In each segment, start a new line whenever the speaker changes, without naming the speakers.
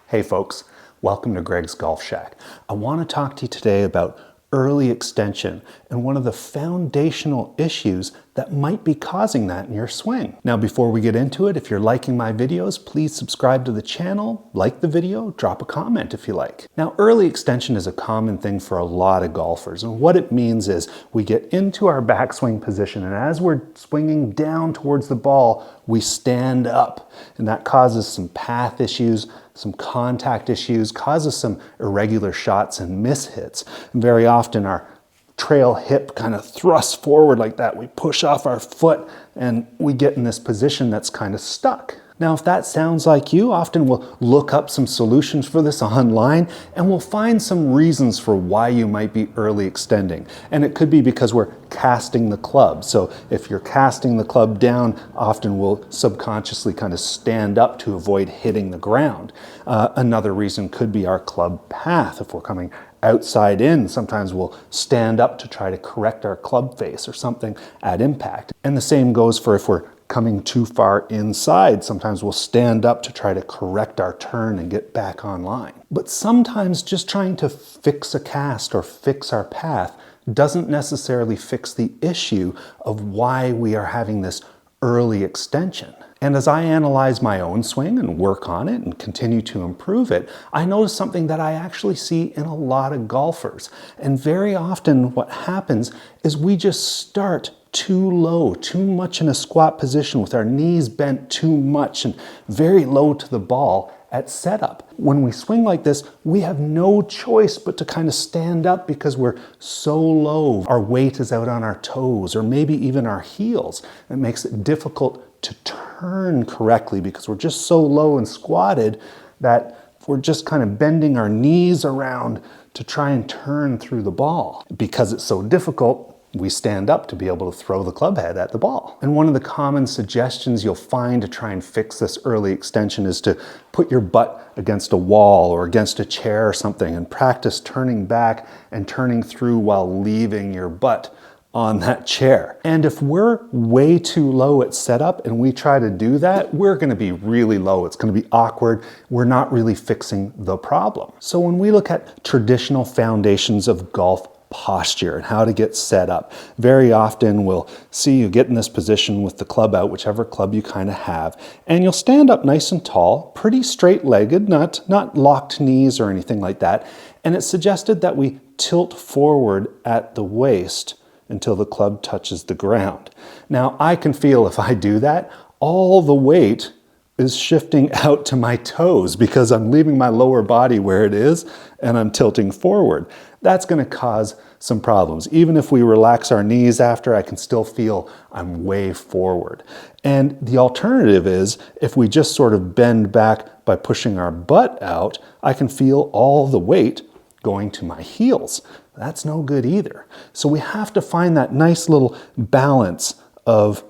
Hey folks, welcome to Greg's Golf Shack. I want to talk to you today about early extension and one of the foundational issues that might be causing that in your swing. Now before we get into it, if you're liking my videos, please subscribe to the channel, like the video, drop a comment if you like. Now early extension is a common thing for a lot of golfers, and what it means is we get into our backswing position, and as we're swinging down towards the ball, we stand up, and that causes some path issues, some contact issues, causes some irregular shots and mishits. And very often our trail hip kind of thrusts forward like that. We push off our foot and we get in this position that's kind of stuck. Now, if that sounds like you, often we'll look up some solutions for this online and we'll find some reasons for why you might be early extending. And it could be because we're casting the club. So if you're casting the club down, often we'll subconsciously kind of stand up to avoid hitting the ground. Another reason could be our club path. If we're coming outside in, sometimes we'll stand up to try to correct our club face or something at impact. And the same goes for if we're coming too far inside. Sometimes we'll stand up to try to correct our turn and get back online. But sometimes just trying to fix a cast or fix our path doesn't necessarily fix the issue of why we are having this early extension. And as I analyze my own swing and work on it and continue to improve it, I notice something that I actually see in a lot of golfers. And very often what happens is we just start too low, too much in a squat position with our knees bent too much and very low to the ball at setup. When we swing like this, we have no choice but to kind of stand up because we're so low. Our weight is out on our toes or maybe even our heels. It makes it difficult to turn correctly because we're just so low and squatted that we're just kind of bending our knees around to try and turn through the ball. Because it's so difficult, we stand up to be able to throw the club head at the ball. And one of the common suggestions you'll find to try and fix this early extension is to put your butt against a wall or against a chair or something and practice turning back and turning through while leaving your butt on that chair. And if we're way too low at setup and we try to do that, we're gonna be really low. It's gonna be awkward. We're not really fixing the problem. So when we look at traditional foundations of golf posture and how to get set up, very often we'll see you get in this position with the club out, whichever club you kind of have, and you'll stand up nice and tall, pretty straight-legged, not locked knees or anything like that. And it's suggested that we tilt forward at the waist until the club touches the ground. Now, I can feel if I do that, all the weight is shifting out to my toes because I'm leaving my lower body where it is and I'm tilting forward. That's going to cause some problems. Even if we relax our knees after, I can still feel I'm way forward. And the alternative is if we just sort of bend back by pushing our butt out, I can feel all the weight going to my heels. That's no good either. So we have to find that nice little balance of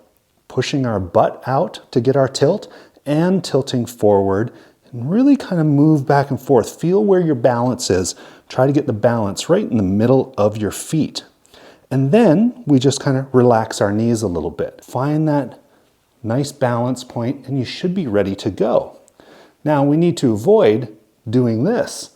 pushing our butt out to get our tilt and tilting forward and really kind of move back and forth. Feel where your balance is. Try to get the balance right in the middle of your feet. And then we just kind of relax our knees a little bit. Find that nice balance point and you should be ready to go. Now we need to avoid doing this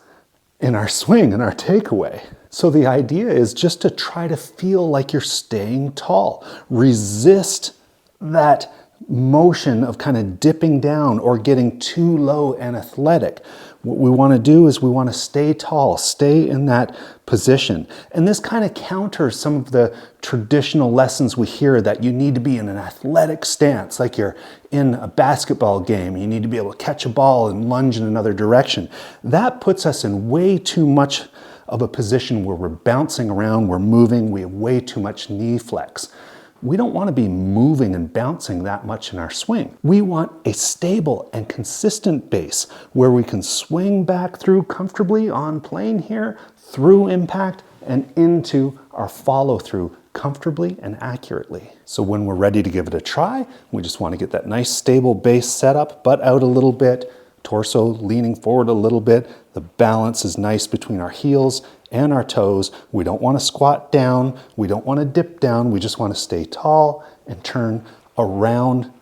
in our swing and our takeaway. So the idea is just to try to feel like you're staying tall. Resist that motion of kind of dipping down or getting too low and athletic. What we want to do is we want to stay tall, stay in that position. And this kind of counters some of the traditional lessons we hear that you need to be in an athletic stance, like you're in a basketball game. You need to be able to catch a ball and lunge in another direction. That puts us in way too much of a position where we're bouncing around, we're moving, we have way too much knee flex. We don't want to be moving and bouncing that much in our swing. We want a stable and consistent base where we can swing back through comfortably on plane here, through impact, and into our follow through comfortably and accurately. So when we're ready to give it a try, we just want to get that nice stable base set up, butt out a little bit, torso leaning forward a little bit. The balance is nice between our heels and our toes. We don't want to squat down. We don't want to dip down. We just want to stay tall and turn around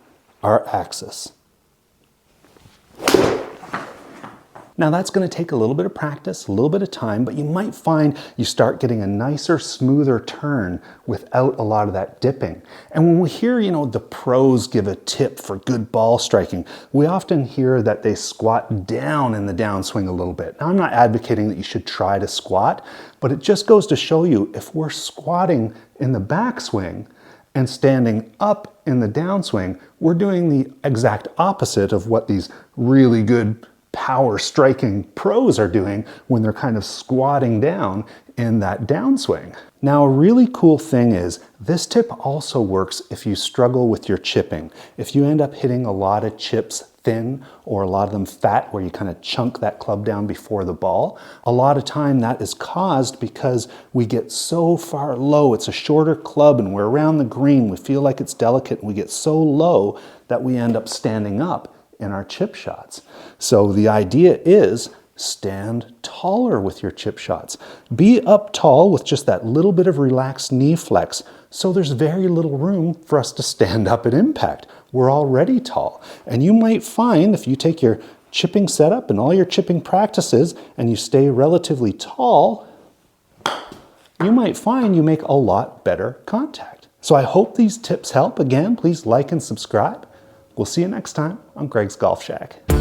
our axis. Now that's going to take a little bit of practice, a little bit of time, but you might find you start getting a nicer, smoother turn without a lot of that dipping. And when we hear, the pros give a tip for good ball striking, we often hear that they squat down in the downswing a little bit. Now I'm not advocating that you should try to squat, but it just goes to show you if we're squatting in the backswing and standing up in the downswing, we're doing the exact opposite of what these really good power striking pros are doing when they're kind of squatting down in that downswing. Now, a really cool thing is this tip also works if you struggle with your chipping. If you end up hitting a lot of chips thin or a lot of them fat where you kind of chunk that club down before the ball, a lot of time that is caused because we get so far low. It's a shorter club and we're around the green. We feel like it's delicate and we get so low that we end up standing up in our chip shots. So the idea is stand taller with your chip shots. Be up tall with just that little bit of relaxed knee flex, so there's very little room for us to stand up at impact. We're already tall. And you might find if you take your chipping setup and all your chipping practices and you stay relatively tall, you might find you make a lot better contact. So I hope these tips help. Again, please like and subscribe. We'll see you next time on Greg's Golf Shack.